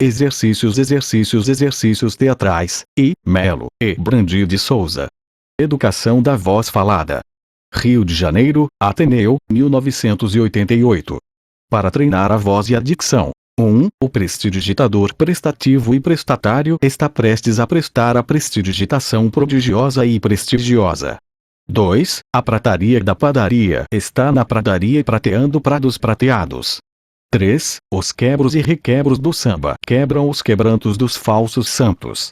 Exercícios teatrais, I. Melo, e. Brandi de Souza. Educação da voz falada. Rio de Janeiro, Ateneu, 1988. Para treinar a voz e a dicção. 1. O prestidigitador prestativo e prestatário está prestes a prestar a prestidigitação prodigiosa e prestigiosa. 2. A prataria da padaria está na pradaria prateando prados prateados. 3. Os quebros e requebros do samba quebram os quebrantos dos falsos santos.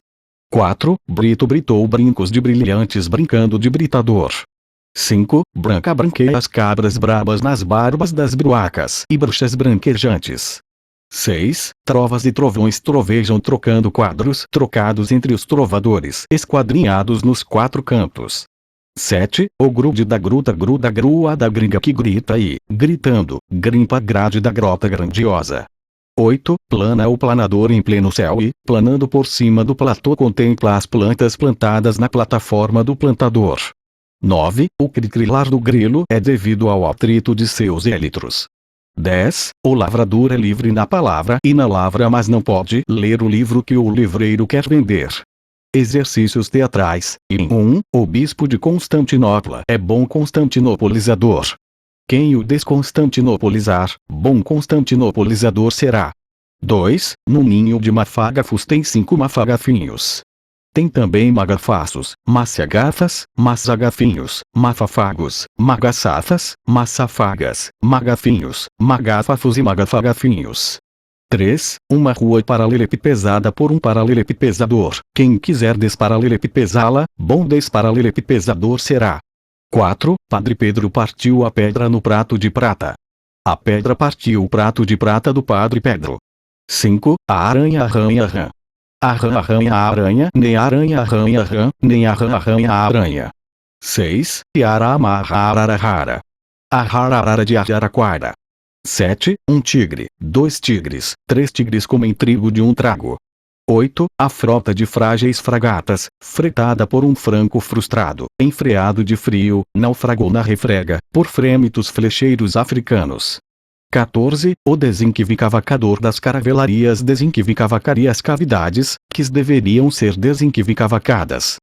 4. Brito britou brincos de brilhantes brincando de britador. 5. Branca branqueia as cabras brabas nas barbas das bruacas e bruxas branquejantes. 6. Trovas e trovões trovejam trocando quadros trocados entre os trovadores esquadrinhados nos quatro cantos. 7. O grude da gruta gruda grua da gringa que grita e, gritando, grimpa a grade da grota grandiosa. 8. Plana o planador em pleno céu e, planando por cima do platô contempla as plantas plantadas na plataforma do plantador. 9. O cricrilar do grilo é devido ao atrito de seus élitros. 10. O lavrador é livre na palavra e na lavra mas não pode ler o livro que o livreiro quer vender. Exercícios teatrais, e 1. O bispo de Constantinopla é bom constantinopolizador. Quem o desconstantinopolizar, bom constantinopolizador será. 2. No ninho de mafagafos tem 5 mafagafinhos. Tem também magafaços, maciagafas, massagafinhos, mafafagos, magaçafas, massafagas, magafinhos, magafafos e magafagafinhos. 3. Uma rua paralelepipesada por um paralelepipezador. Quem quiser desparalelepipesá-la, bom desparalelepipezador será. 4. Padre Pedro partiu a pedra no prato de prata. A pedra partiu o prato de prata do Padre Pedro. 5. A aranha arranha rã. A rã arranha a aranha, nem a aranha arranha rã, nem a rã arranha a aranha. 6. Yara amarra ararara. A rararara de Araraquara. 7. Um tigre, 2 tigres, 3 tigres comem trigo de um trago. 8. A frota de frágeis fragatas, fretada por um franco frustrado, enfreado de frio, naufragou na refrega, por frêmitos flecheiros africanos. 14. O desenquivicavacador das caravelarias desenquivicavacaria as cavidades, que deveriam ser desenquivicavacadas.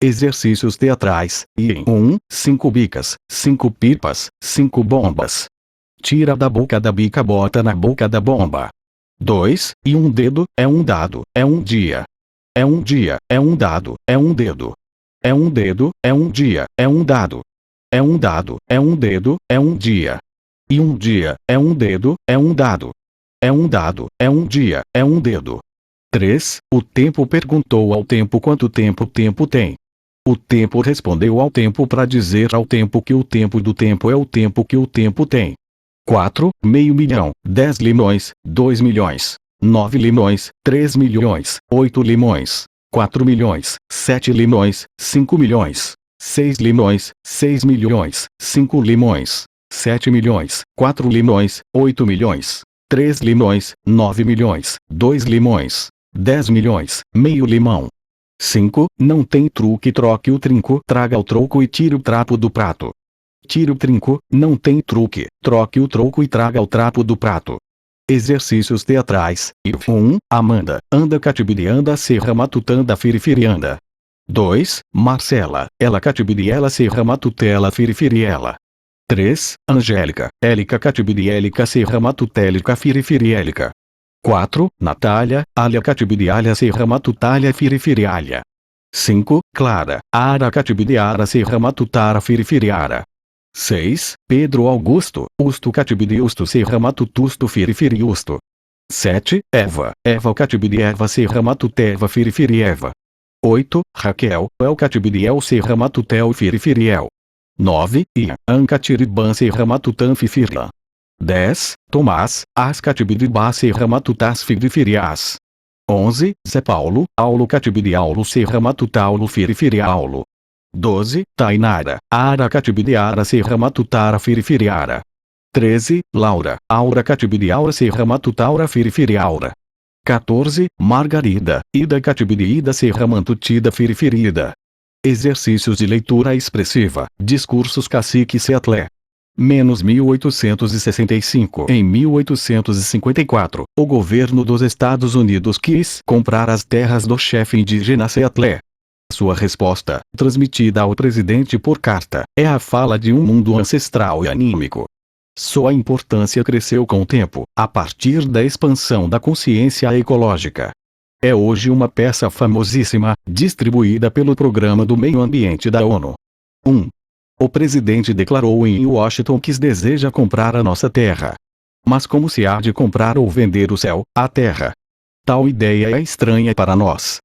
Exercícios teatrais, e em 1. 5 bicas, 5 pipas, 5 bombas. Tira da boca da bica, bota na boca da bomba. 2. E um dedo, é um dado, é um dia. É um dia, é um dado, é um dedo. É um dedo, é um dia, é um dado. É um dado, é um dedo, é um dia. E um dia, é um dedo, é um dado. É um dado, é um dia, é um dedo. 3. O tempo perguntou ao tempo quanto tempo o tempo tem. O tempo respondeu ao tempo para dizer ao tempo que o tempo do tempo é o tempo que o tempo tem. 4. Meio milhão, 10 limões, 2 milhões, 9 limões, 3 milhões, 8 limões, 4 milhões, 7 limões, 5 milhões, 6 limões, 6 milhões, 5 limões, 7 milhões, 4 limões, 8 milhões, 3 limões, 9 milhões, 2 limões, 10 milhões, meio limão. 5. Não tem truque, troque o trinco, traga o troco e tire o trapo do prato. Tire o trinco, não tem truque, troque o troco e traga o trapo do prato. Exercícios teatrais, e 1. Amanda, anda catibirianda serra matutanda firifirianda. 2. Marcela, ela catibiriela serra matutela firifiriela. 3. Angélica, élica catibiriélica serra matutélica firifiriélica. 4. Natália, alha catibirialha serra matutalha firifirialha. 5. Clara, ara catibiriara serra matutara firifiriara. 6. Pedro Augusto, usto catibiriusto serra matutusto firifiriusto. 7. Eva, Eva catibirieva serra matuteva firifirieva. 8. Raquel, el catibiriel serra matutel firifiriel. 9. Ian, ancatiriban serra matutan fifirlan. 10. Tomás, as catibiribá serra matutas firifirias. 11. Zé Paulo, aulo catibiriaulo serra matutaulo firifiriaulo. 12. Tainara, ara catibiriara serra matutara firifiriara. 13. Laura, aura catibiriaura serra matutaura firifiriaura. 14. Margarida, ida catibiriida serra mantutida firifirida. Exercícios de leitura expressiva, discursos cacique Seatlé. menos 1865. Em 1854, o governo dos Estados Unidos quis comprar as terras do chefe indígena Seattle. Sua resposta, transmitida ao presidente por carta, é a fala de um mundo ancestral e anímico. Sua importância cresceu com o tempo, a partir da expansão da consciência ecológica. É hoje uma peça famosíssima, distribuída pelo Programa do Meio Ambiente da ONU. 1. O presidente declarou em Washington que deseja comprar a nossa terra. Mas como se há de comprar ou vender o céu, a terra? Tal ideia é estranha para nós.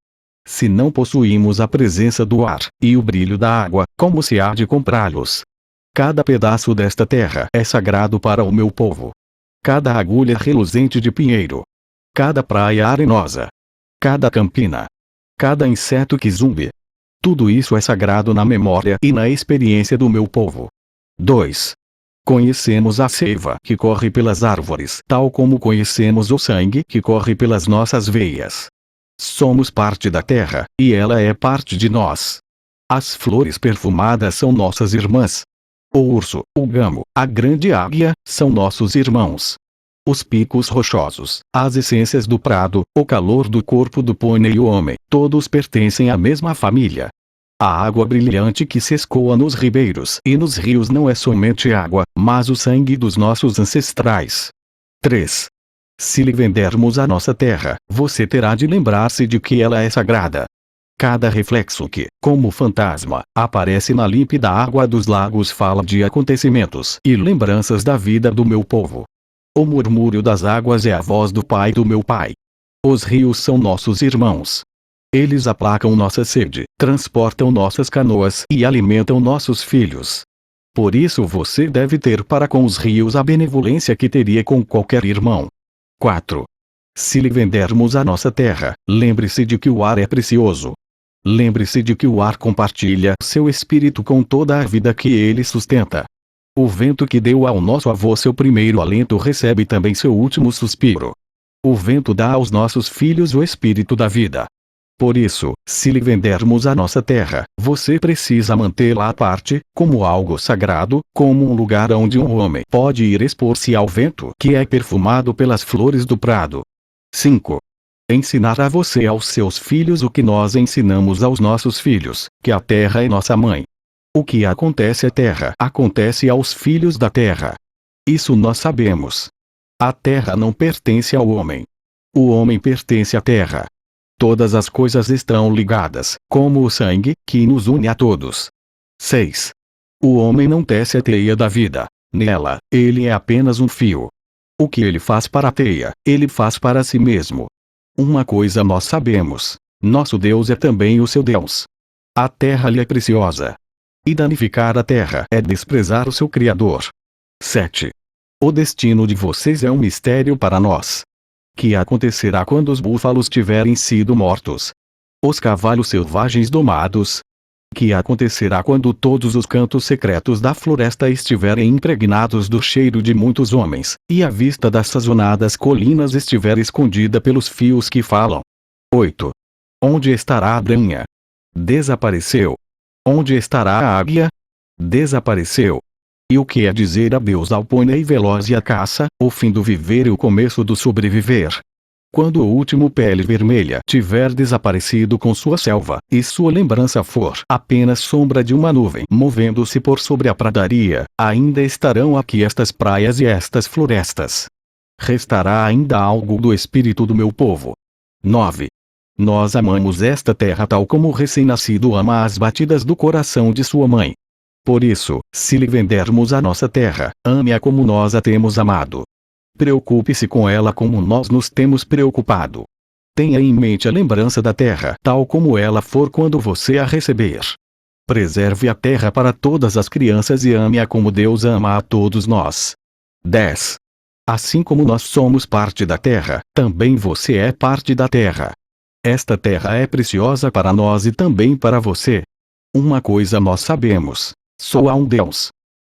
Se não possuímos a presença do ar e o brilho da água, como se há de comprá-los? Cada pedaço desta terra é sagrado para o meu povo. Cada agulha reluzente de pinheiro. Cada praia arenosa. Cada campina. Cada inseto que zumbi. Tudo isso é sagrado na memória e na experiência do meu povo. 2. Conhecemos a seiva que corre pelas árvores, tal como conhecemos o sangue que corre pelas nossas veias. Somos parte da terra, e ela é parte de nós. As flores perfumadas são nossas irmãs. O urso, o gamo, a grande águia, são nossos irmãos. Os picos rochosos, as essências do prado, o calor do corpo do pônei e o homem, todos pertencem à mesma família. A água brilhante que se escoa nos ribeiros e nos rios não é somente água, mas o sangue dos nossos ancestrais. 3. Se lhe vendermos a nossa terra, você terá de lembrar-se de que ela é sagrada. Cada reflexo que, como fantasma, aparece na límpida água dos lagos fala de acontecimentos e lembranças da vida do meu povo. O murmúrio das águas é a voz do pai do meu pai. Os rios são nossos irmãos. Eles aplacam nossa sede, transportam nossas canoas e alimentam nossos filhos. Por isso você deve ter para com os rios a benevolência que teria com qualquer irmão. 4. Se lhe vendermos a nossa terra, lembre-se de que o ar é precioso. Lembre-se de que o ar compartilha seu espírito com toda a vida que ele sustenta. O vento que deu ao nosso avô seu primeiro alento recebe também seu último suspiro. O vento dá aos nossos filhos o espírito da vida. Por isso, se lhe vendermos a nossa terra, você precisa mantê-la à parte, como algo sagrado, como um lugar onde um homem pode ir expor-se ao vento que é perfumado pelas flores do prado. 5. Ensinar a você e aos seus filhos o que nós ensinamos aos nossos filhos, que a terra é nossa mãe. O que acontece à terra acontece aos filhos da terra. Isso nós sabemos. A terra não pertence ao homem. O homem pertence à terra. Todas as coisas estão ligadas, como o sangue, que nos une a todos. 6. O homem não tece a teia da vida. Nela, ele é apenas um fio. O que ele faz para a teia, ele faz para si mesmo. Uma coisa nós sabemos: nosso Deus é também o seu Deus. A terra lhe é preciosa. E danificar a terra é desprezar o seu Criador. 7. O destino de vocês é um mistério para nós. Que acontecerá quando os búfalos tiverem sido mortos? Os cavalos selvagens domados? Que acontecerá quando todos os cantos secretos da floresta estiverem impregnados do cheiro de muitos homens, e a vista das sazonadas colinas estiver escondida pelos fios que falam? 8. Onde estará a branha? Desapareceu. Onde estará a águia? Desapareceu. E o que é dizer adeus ao pônei veloz e à caça, o fim do viver e o começo do sobreviver? Quando o último pele vermelha tiver desaparecido com sua selva, e sua lembrança for apenas sombra de uma nuvem movendo-se por sobre a pradaria, ainda estarão aqui estas praias e estas florestas. Restará ainda algo do espírito do meu povo. 9. Nós amamos esta terra tal como o recém-nascido ama as batidas do coração de sua mãe. Por isso, se lhe vendermos a nossa terra, ame-a como nós a temos amado. Preocupe-se com ela como nós nos temos preocupado. Tenha em mente a lembrança da terra tal como ela for quando você a receber. Preserve a terra para todas as crianças e ame-a como Deus ama a todos nós. 10. Assim como nós somos parte da terra, também você é parte da terra. Esta terra é preciosa para nós e também para você. Uma coisa nós sabemos: só há um Deus.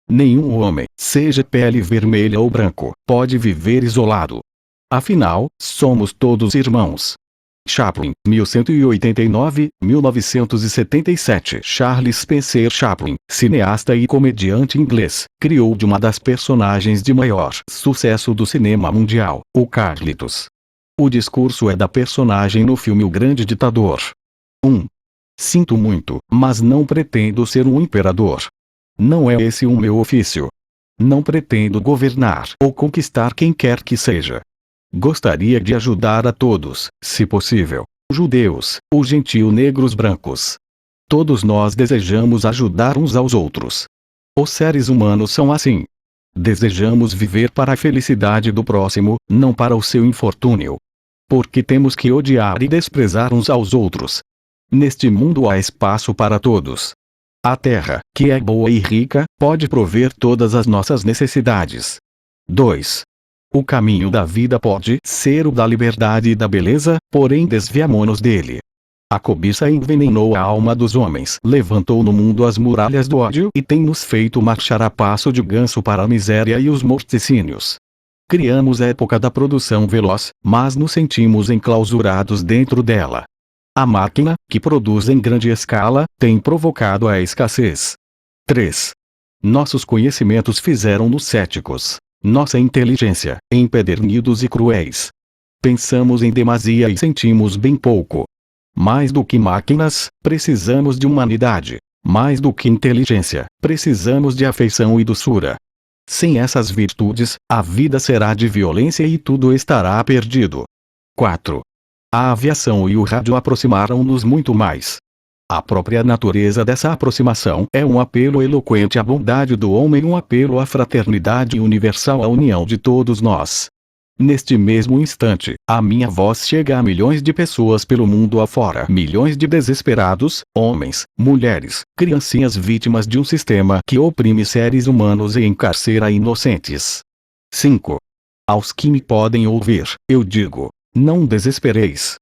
Nenhum homem, seja pele vermelha ou branco, pode viver isolado. Afinal, somos todos irmãos. Chaplin, 1189-1977. Charles Spencer Chaplin, cineasta e comediante inglês, criou de uma das personagens de maior sucesso do cinema mundial, o Carlitos. O discurso é da personagem no filme O Grande Ditador. 1. Sinto muito, mas não pretendo ser um imperador. Não é esse o meu ofício. Não pretendo governar ou conquistar quem quer que seja. Gostaria de ajudar a todos, se possível. Judeus, os gentios, negros, brancos. Todos nós desejamos ajudar uns aos outros. Os seres humanos são assim. Desejamos viver para a felicidade do próximo, não para o seu infortúnio. Porque temos que odiar e desprezar uns aos outros. Neste mundo há espaço para todos. A terra, que é boa e rica, pode prover todas as nossas necessidades. 2. O caminho da vida pode ser o da liberdade e da beleza, porém desviamo-nos dele. A cobiça envenenou a alma dos homens, levantou no mundo as muralhas do ódio e tem nos feito marchar a passo de ganso para a miséria e os morticínios. Criamos a época da produção veloz, mas nos sentimos enclausurados dentro dela. A máquina, que produz em grande escala, tem provocado a escassez. 3. Nossos conhecimentos fizeram-nos céticos. Nossa inteligência, empedernidos e cruéis. Pensamos em demasia e sentimos bem pouco. Mais do que máquinas, precisamos de humanidade. Mais do que inteligência, precisamos de afeição e doçura. Sem essas virtudes, a vida será de violência e tudo estará perdido. 4. A aviação e o rádio aproximaram-nos muito mais. A própria natureza dessa aproximação é um apelo eloquente à bondade do homem, um apelo à fraternidade universal, à união de todos nós. Neste mesmo instante, a minha voz chega a milhões de pessoas pelo mundo afora, milhões de desesperados, homens, mulheres, criancinhas vítimas de um sistema que oprime seres humanos e encarcera inocentes. 5. Aos que me podem ouvir, eu digo: não desespereis.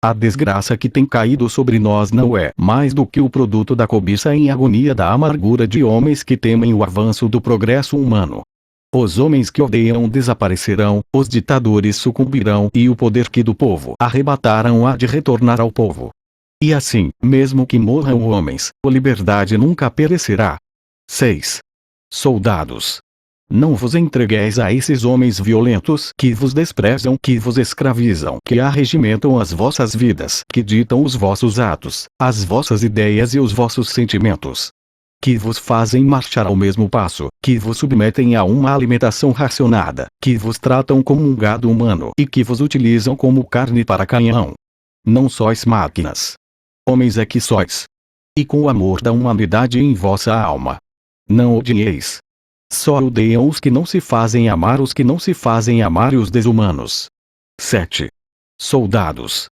A desgraça que tem caído sobre nós não é mais do que o produto da cobiça em agonia, da amargura de homens que temem o avanço do progresso humano. Os homens que odeiam desaparecerão, os ditadores sucumbirão e o poder que do povo arrebataram há de retornar ao povo. E assim, mesmo que morram homens, a liberdade nunca perecerá. 6. Soldados, não vos entregueis a esses homens violentos que vos desprezam, que vos escravizam, que arregimentam as vossas vidas, que ditam os vossos atos, as vossas ideias e os vossos sentimentos. Que vos fazem marchar ao mesmo passo, que vos submetem a uma alimentação racionada, que vos tratam como um gado humano e que vos utilizam como carne para canhão. Não sois máquinas. Homens é que sois. E com o amor da humanidade em vossa alma. Não odieis. Só odeiam os que não se fazem amar, os que não se fazem amar e os desumanos. 7. Soldados,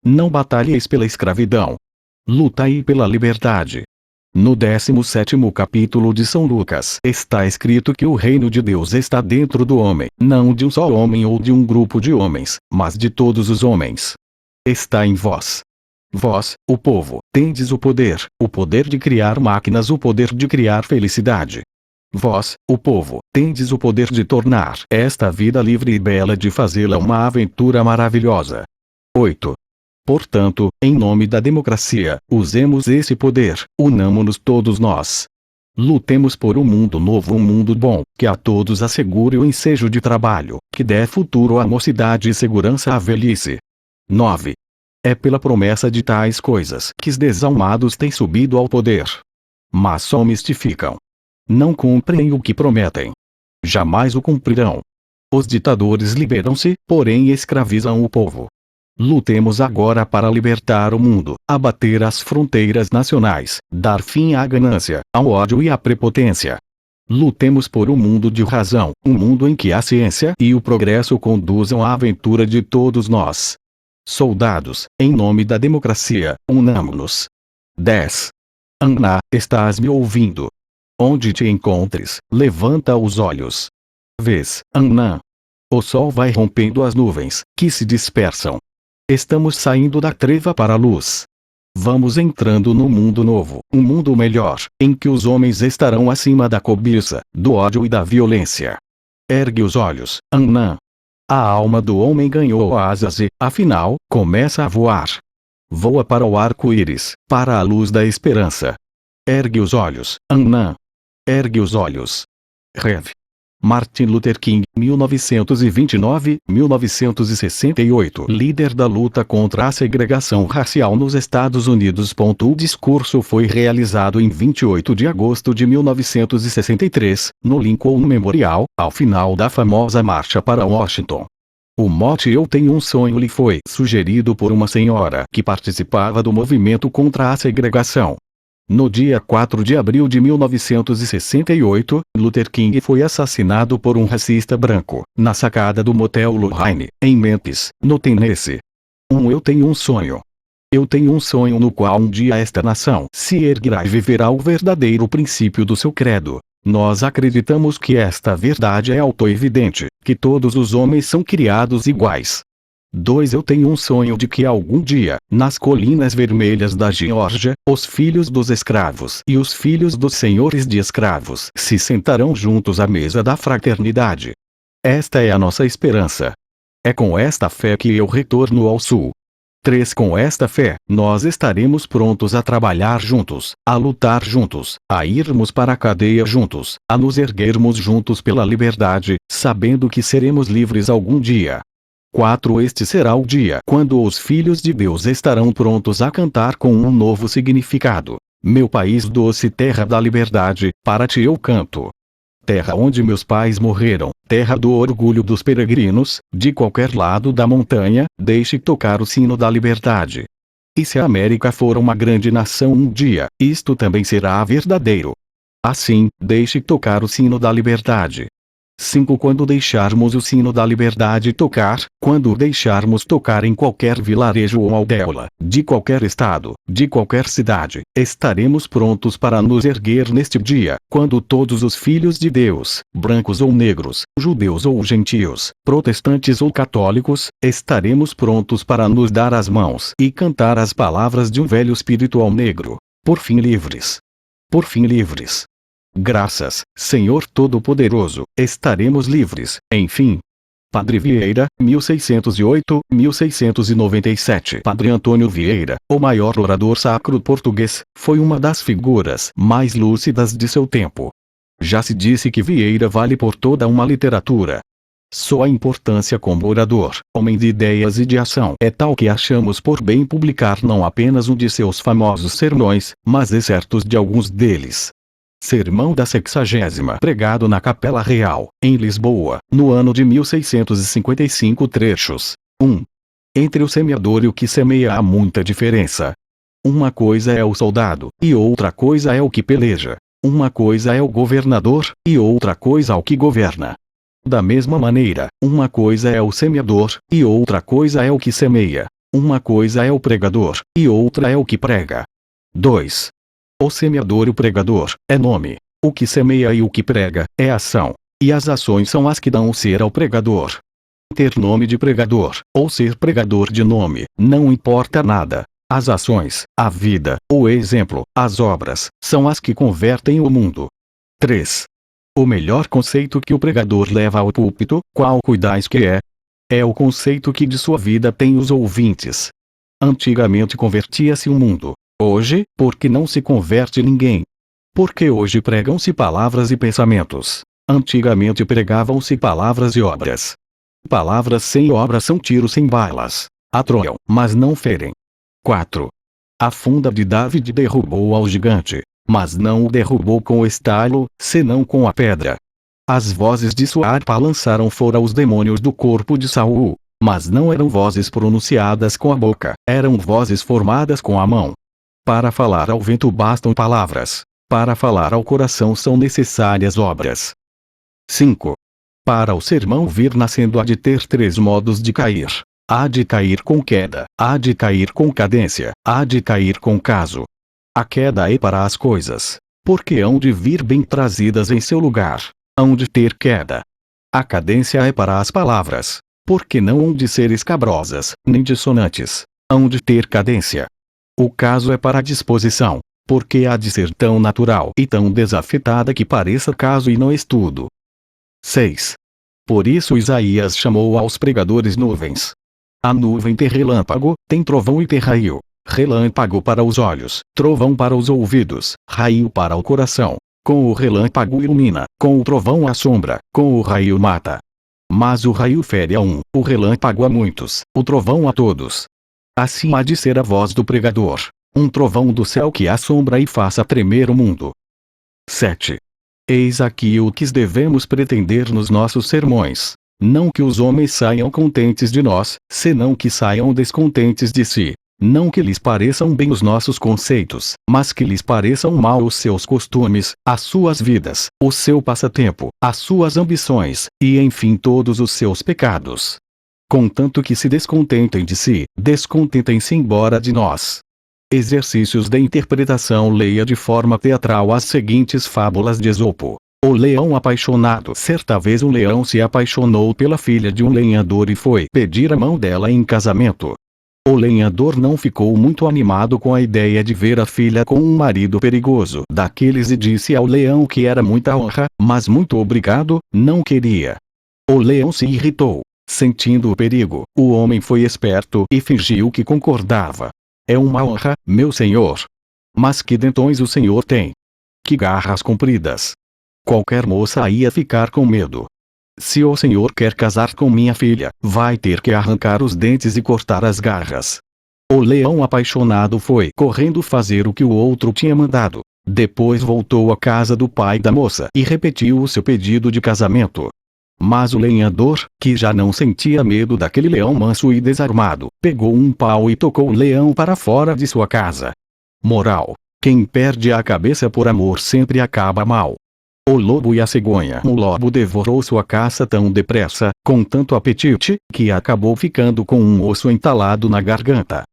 não batalheis pela escravidão. Lutai pela liberdade. No 17º capítulo de São Lucas está escrito que o reino de Deus está dentro do homem, não de um só homem ou de um grupo de homens, mas de todos os homens. Está em vós. Vós, o povo, tendes o poder de criar máquinas, o poder de criar felicidade. Vós, o povo, tendes o poder de tornar esta vida livre e bela, de fazê-la uma aventura maravilhosa. 8. Portanto, em nome da democracia, usemos esse poder, unamo-nos todos nós. Lutemos por um mundo novo, um mundo bom, que a todos assegure o ensejo de trabalho, que dê futuro à mocidade e segurança à velhice. 9. É pela promessa de tais coisas que os desalmados têm subido ao poder. Mas só mistificam. Não cumprem o que prometem. Jamais o cumprirão. Os ditadores liberam-se, porém escravizam o povo. Lutemos agora para libertar o mundo, abater as fronteiras nacionais, dar fim à ganância, ao ódio e à prepotência. Lutemos por um mundo de razão, um mundo em que a ciência e o progresso conduzam à aventura de todos nós. Soldados, em nome da democracia, unamo-nos. 10. Ana, estás me ouvindo? Onde te encontres, levanta os olhos. Vês, Anã? O sol vai rompendo as nuvens, que se dispersam. Estamos saindo da treva para a luz. Vamos entrando no mundo novo, um mundo melhor, em que os homens estarão acima da cobiça, do ódio e da violência. Ergue os olhos, Anã. A alma do homem ganhou asas e, afinal, começa a voar. Voa para o arco-íris, para a luz da esperança. Ergue os olhos, Anã. Ergue os olhos. Rev. Martin Luther King, 1929-1968. Líder da luta contra a segregação racial nos Estados Unidos. O discurso foi realizado em 28 de agosto de 1963, no Lincoln Memorial, ao final da famosa Marcha para Washington. O mote "Eu tenho um sonho" lhe foi sugerido por uma senhora que participava do movimento contra a segregação. No dia 4 de abril de 1968, Luther King foi assassinado por um racista branco, na sacada do motel Lorraine, em Memphis, no Tennessee. Eu tenho um sonho. Eu tenho um sonho no qual um dia esta nação se erguerá e viverá o verdadeiro princípio do seu credo. Nós acreditamos que esta verdade é autoevidente, que todos os homens são criados iguais. 2. Eu tenho um sonho de que algum dia, nas colinas vermelhas da Geórgia, os filhos dos escravos e os filhos dos senhores de escravos se sentarão juntos à mesa da fraternidade. Esta é a nossa esperança. É com esta fé que eu retorno ao sul. 3. Com esta fé, nós estaremos prontos a trabalhar juntos, a lutar juntos, a irmos para a cadeia juntos, a nos erguermos juntos pela liberdade, sabendo que seremos livres algum dia. 4. Este será o dia quando os filhos de Deus estarão prontos a cantar com um novo significado. Meu país doce, terra da liberdade, para ti eu canto. Terra onde meus pais morreram, terra do orgulho dos peregrinos, de qualquer lado da montanha, deixe tocar o sino da liberdade. E se a América for uma grande nação um dia, isto também será verdadeiro. Assim, deixe tocar o sino da liberdade. 5. Quando deixarmos o sino da liberdade tocar, quando o deixarmos tocar em qualquer vilarejo ou aldeia, de qualquer estado, de qualquer cidade, estaremos prontos para nos erguer neste dia, quando todos os filhos de Deus, brancos ou negros, judeus ou gentios, protestantes ou católicos, estaremos prontos para nos dar as mãos e cantar as palavras de um velho espiritual negro. Por fim livres. Por fim livres. Graças, Senhor Todo-Poderoso, estaremos livres, enfim. Padre Vieira, 1608-1697. Padre Antônio Vieira, o maior orador sacro português, foi uma das figuras mais lúcidas de seu tempo. Já se disse que Vieira vale por toda uma literatura. Sua importância como orador, homem de ideias e de ação, é tal que achamos por bem publicar não apenas um de seus famosos sermões, mas excertos de alguns deles. Sermão da 60ª, pregado na Capela Real, em Lisboa, no ano de 1655. Trechos. 1. Entre o semeador e o que semeia há muita diferença. Uma coisa é o soldado, e outra coisa é o que peleja. Uma coisa é o governador, e outra coisa o que governa. Da mesma maneira, uma coisa é o semeador, e outra coisa é o que semeia. Uma coisa é o pregador, e outra é o que prega. 2. O semeador e o pregador, é nome. O que semeia e o que prega, é ação. E as ações são as que dão o ser ao pregador. Ter nome de pregador, ou ser pregador de nome, não importa nada. As ações, a vida, o exemplo, as obras, são as que convertem o mundo. 3. O melhor conceito que o pregador leva ao púlpito, qual cuidais que é? É o conceito que de sua vida tem os ouvintes. Antigamente convertia-se o mundo. Hoje, porque não se converte ninguém? Porque hoje pregam-se palavras e pensamentos. Antigamente pregavam-se palavras e obras. Palavras sem obras são tiros sem balas. Atroiam, mas não ferem. 4. A funda de David derrubou ao gigante, mas não o derrubou com o estalo, senão com a pedra. As vozes de sua harpa lançaram fora os demônios do corpo de Saul, mas não eram vozes pronunciadas com a boca, eram vozes formadas com a mão. Para falar ao vento bastam palavras. Para falar ao coração são necessárias obras. 5. Para o sermão vir nascendo há de ter 3 modos de cair. Há de cair com queda, há de cair com cadência, há de cair com caso. A queda é para as coisas, porque hão de vir bem trazidas em seu lugar. Hão de ter queda. A cadência é para as palavras, porque não hão de ser escabrosas, nem dissonantes. Hão de ter cadência. O caso é para a disposição, porque há de ser tão natural e tão desafetada que pareça caso e não estudo. 6. Por isso Isaías chamou aos pregadores nuvens. A nuvem tem relâmpago, tem trovão e tem raio. Relâmpago para os olhos, trovão para os ouvidos, raio para o coração. Com o relâmpago ilumina, com o trovão assombra, com o raio mata. Mas o raio fere a um, o relâmpago a muitos, o trovão a todos. Assim há de ser a voz do pregador, um trovão do céu que assombra e faça tremer o mundo. 7. Eis aqui o que devemos pretender nos nossos sermões. Não que os homens saiam contentes de nós, senão que saiam descontentes de si. Não que lhes pareçam bem os nossos conceitos, mas que lhes pareçam mal os seus costumes, as suas vidas, o seu passatempo, as suas ambições, e enfim todos os seus pecados. Contanto que se descontentem de si, descontentem-se embora de nós. Exercícios de interpretação. Leia de forma teatral as seguintes fábulas de Esopo. O leão apaixonado. Certa vez um leão se apaixonou pela filha de um lenhador e foi pedir a mão dela em casamento. O lenhador não ficou muito animado com a ideia de ver a filha com um marido perigoso daqueles e disse ao leão que era muita honra, mas muito obrigado, não queria. O leão se irritou. Sentindo o perigo, o homem foi esperto e fingiu que concordava. É uma honra, meu senhor. Mas que dentões o senhor tem? Que garras compridas! Qualquer moça ia ficar com medo. Se o senhor quer casar com minha filha, vai ter que arrancar os dentes e cortar as garras. O leão apaixonado foi correndo fazer o que o outro tinha mandado. Depois voltou à casa do pai da moça e repetiu o seu pedido de casamento. Mas o lenhador, que já não sentia medo daquele leão manso e desarmado, pegou um pau e tocou o leão para fora de sua casa. Moral: quem perde a cabeça por amor sempre acaba mal. O lobo e a cegonha. O lobo devorou sua caça tão depressa, com tanto apetite, que acabou ficando com um osso entalado na garganta.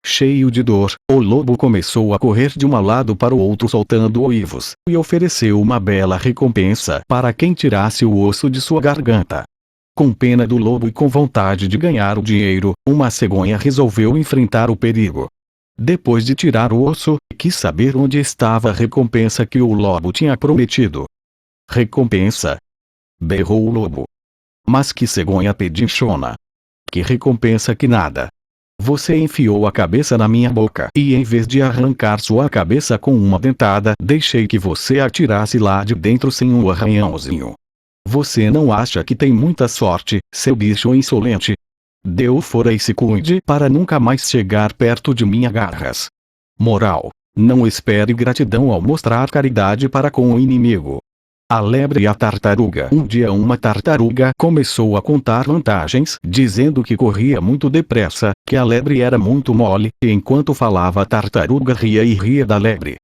Cheio de dor, o lobo começou a correr de um lado para o outro soltando uivos, e ofereceu uma bela recompensa para quem tirasse o osso de sua garganta. Com pena do lobo e com vontade de ganhar o dinheiro, uma cegonha resolveu enfrentar o perigo. Depois de tirar o osso, quis saber onde estava a recompensa que o lobo tinha prometido. Recompensa? Berrou o lobo. Mas que cegonha pedinchona! Que recompensa que nada! Você enfiou a cabeça na minha boca e em vez de arrancar sua cabeça com uma dentada, deixei que você a tirasse lá de dentro sem um arranhãozinho. Você não acha que tem muita sorte, seu bicho insolente? Deu fora e se cuide para nunca mais chegar perto de minhas garras. Moral: não espere gratidão ao mostrar caridade para com o inimigo. A lebre e a tartaruga. Um dia uma tartaruga começou a contar vantagens, dizendo que corria muito depressa, que a lebre era muito mole, e enquanto falava a tartaruga ria e ria da lebre.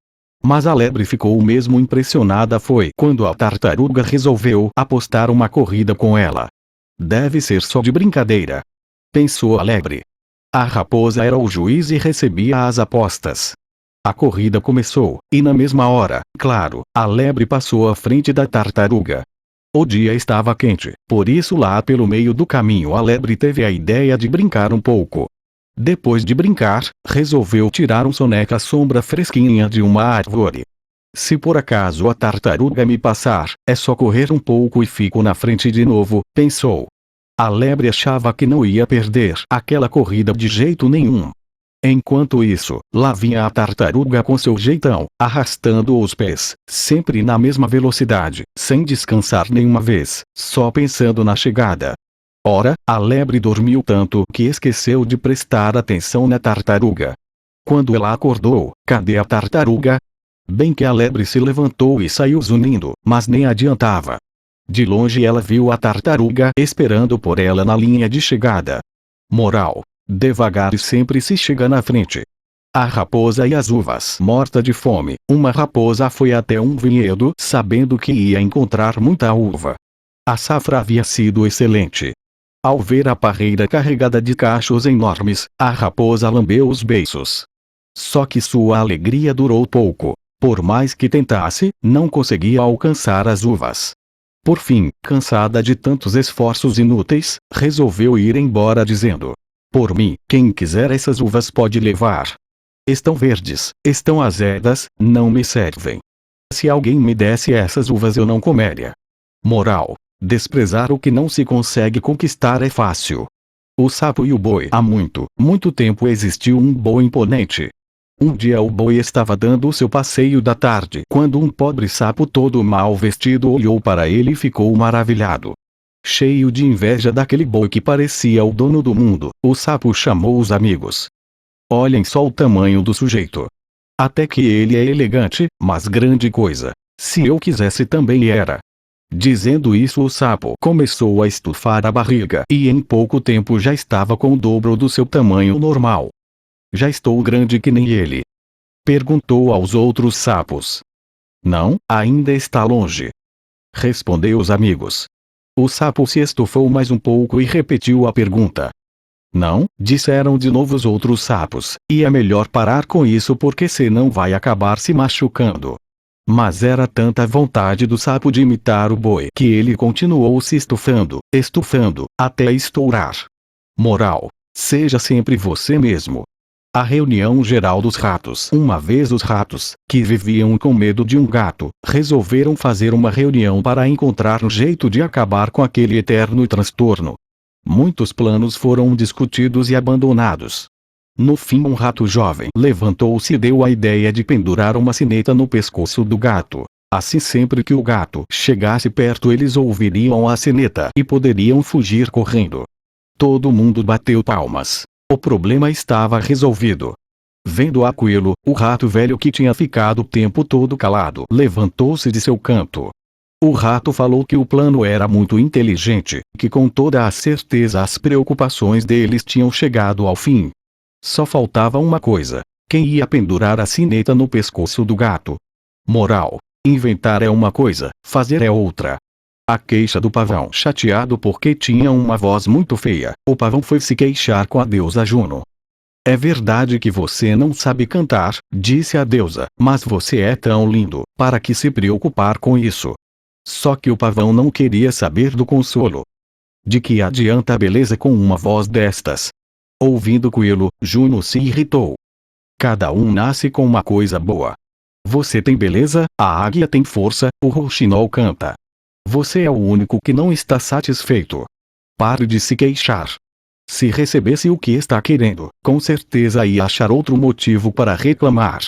Mas a lebre ficou mesmo impressionada foi quando a tartaruga resolveu apostar uma corrida com ela. Deve ser só de brincadeira, pensou a lebre. A raposa era o juiz e recebia as apostas. A corrida começou, e na mesma hora, claro, a lebre passou à frente da tartaruga. O dia estava quente, por isso lá pelo meio do caminho a lebre teve a ideia de brincar um pouco. Depois de brincar, resolveu tirar um soneca à sombra fresquinha de uma árvore. Se por acaso a tartaruga me passar, é só correr um pouco e fico na frente de novo, pensou. A lebre achava que não ia perder aquela corrida de jeito nenhum. Enquanto isso, lá vinha a tartaruga com seu jeitão, arrastando os pés, sempre na mesma velocidade, sem descansar nenhuma vez, só pensando na chegada. Ora, a lebre dormiu tanto que esqueceu de prestar atenção na tartaruga. Quando ela acordou, cadê a tartaruga? Bem que a lebre se levantou e saiu zunindo, mas nem adiantava. De longe ela viu a tartaruga esperando por ela na linha de chegada. Moral: devagar e sempre se chega na frente. A raposa e as uvas. Morta de fome, uma raposa foi até um vinhedo sabendo que ia encontrar muita uva. A safra havia sido excelente. Ao ver a parreira carregada de cachos enormes, a raposa lambeu os beiços. Só que sua alegria durou pouco. Por mais que tentasse, não conseguia alcançar as uvas. Por fim, cansada de tantos esforços inúteis, resolveu ir embora dizendo: por mim, quem quiser essas uvas pode levar. Estão verdes, estão azedas, não me servem. Se alguém me desse essas uvas eu não comeria. Moral: Desprezar o que não se consegue conquistar é fácil. O sapo e o boi. Há muito, muito tempo existiu um boi imponente. Um dia o boi estava dando o seu passeio da tarde quando um pobre sapo todo mal vestido olhou para ele e ficou maravilhado. Cheio de inveja daquele boi que parecia o dono do mundo, o sapo chamou os amigos. Olhem só o tamanho do sujeito. Até que ele é elegante, mas grande coisa. Se eu quisesse também era. Dizendo isso, o sapo começou a estufar a barriga e em pouco tempo já estava com o dobro do seu tamanho normal. Já estou grande que nem ele? Perguntou aos outros sapos. Não, ainda está longe. Respondeu os amigos. O sapo se estufou mais um pouco e repetiu a pergunta. Não, disseram de novo os outros sapos, e é melhor parar com isso porque senão vai acabar se machucando. Mas era tanta vontade do sapo de imitar o boi que ele continuou se estufando, até estourar. Moral: seja sempre você mesmo. A reunião geral dos ratos. Uma vez os ratos, que viviam com medo de um gato, resolveram fazer uma reunião para encontrar um jeito de acabar com aquele eterno transtorno. Muitos planos foram discutidos e abandonados. No fim, um rato jovem levantou-se e deu a ideia de pendurar uma sineta no pescoço do gato. Assim, sempre que o gato chegasse perto, eles ouviriam a sineta e poderiam fugir correndo. Todo mundo bateu palmas. O problema estava resolvido. Vendo aquilo, o rato velho, que tinha ficado o tempo todo calado, levantou-se de seu canto. O rato falou que o plano era muito inteligente, que com toda a certeza as preocupações deles tinham chegado ao fim. Só faltava uma coisa: quem ia pendurar a sineta no pescoço do gato? Moral: inventar é uma coisa, fazer é outra. A queixa do pavão. Chateado porque tinha uma voz muito feia, o pavão foi se queixar com a deusa Juno. É verdade que você não sabe cantar, disse a deusa, mas você é tão lindo, para que se preocupar com isso? Só que o pavão não queria saber do consolo. De que adianta a beleza com uma voz destas? Ouvindo aquilo, Juno se irritou. Cada um nasce com uma coisa boa. Você tem beleza, a águia tem força, o rouxinol canta. Você é o único que não está satisfeito. Pare de se queixar. Se recebesse o que está querendo, com certeza ia achar outro motivo para reclamar.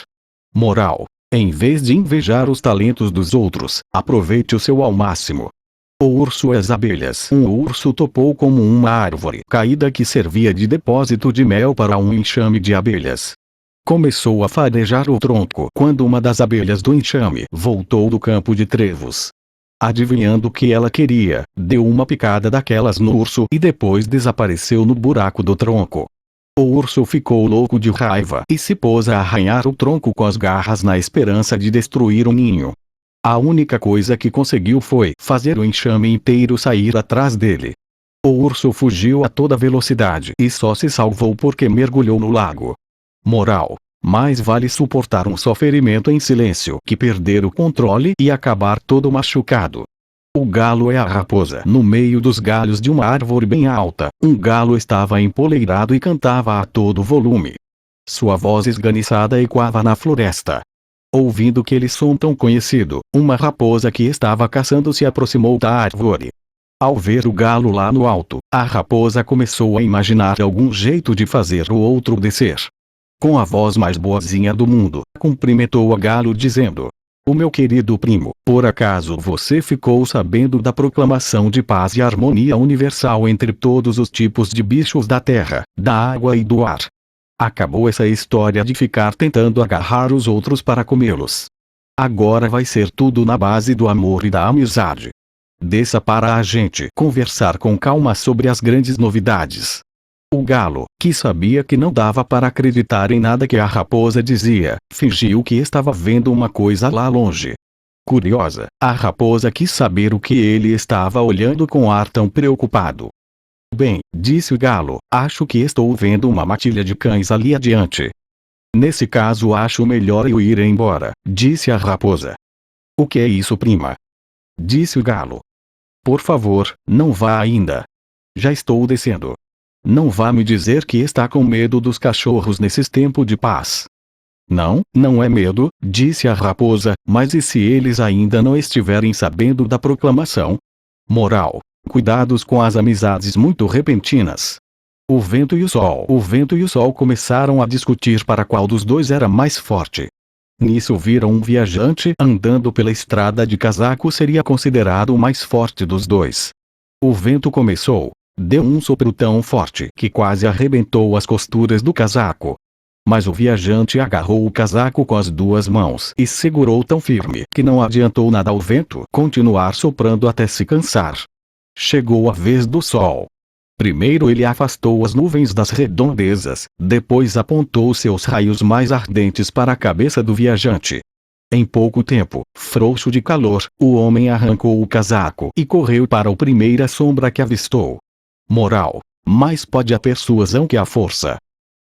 Moral: em vez de invejar os talentos dos outros, aproveite o seu ao máximo. O urso e as abelhas. Um urso topou como uma árvore caída que servia de depósito de mel para um enxame de abelhas. Começou a farejar o tronco quando uma das abelhas do enxame voltou do campo de trevos. Adivinhando o que ela queria, deu uma picada daquelas no urso e depois desapareceu no buraco do tronco. O urso ficou louco de raiva e se pôs a arranhar o tronco com as garras na esperança de destruir o ninho. A única coisa que conseguiu foi fazer o enxame inteiro sair atrás dele. O urso fugiu a toda velocidade e só se salvou porque mergulhou no lago. Moral: mais vale suportar um só ferimento em silêncio que perder o controle e acabar todo machucado. O galo e a raposa. No meio dos galhos de uma árvore bem alta, um galo estava empoleirado e cantava a todo volume. Sua voz esganiçada ecoava na floresta. Ouvindo aquele som tão conhecido, uma raposa que estava caçando se aproximou da árvore. Ao ver o galo lá no alto, a raposa começou a imaginar algum jeito de fazer o outro descer. Com a voz mais boazinha do mundo, cumprimentou o galo dizendo: "O meu querido primo, por acaso você ficou sabendo da proclamação de paz e harmonia universal entre todos os tipos de bichos da terra, da água e do ar? Acabou essa história de ficar tentando agarrar os outros para comê-los. Agora vai ser tudo na base do amor e da amizade. Desça para a gente conversar com calma sobre as grandes novidades." O galo, que sabia que não dava para acreditar em nada que a raposa dizia, fingiu que estava vendo uma coisa lá longe. Curiosa, a raposa quis saber o que ele estava olhando com ar tão preocupado. "Bem", disse o galo, "acho que estou vendo uma matilha de cães ali adiante." "Nesse caso acho melhor eu ir embora", disse a raposa. "O que é isso, prima?" disse o galo. "Por favor, não vá ainda. Já estou descendo. Não vá me dizer que está com medo dos cachorros nesses tempos de paz." "Não, não é medo", disse a raposa, "mas e se eles ainda não estiverem sabendo da proclamação?" Moral: cuidados com as amizades muito repentinas. O vento e o sol. O vento e o sol começaram a discutir para qual dos dois era mais forte. Nisso viram um viajante andando pela estrada de casaco seria considerado o mais forte dos dois. O vento começou, deu um sopro tão forte que quase arrebentou as costuras do casaco. Mas o viajante agarrou o casaco com as duas mãos e segurou tão firme que não adiantou nada ao vento continuar soprando até se cansar. Chegou a vez do sol. Primeiro ele afastou as nuvens das redondezas, depois apontou seus raios mais ardentes para a cabeça do viajante. Em pouco tempo, frouxo de calor, o homem arrancou o casaco e correu para a primeira sombra que avistou. Moral: mais pode a persuasão que a força.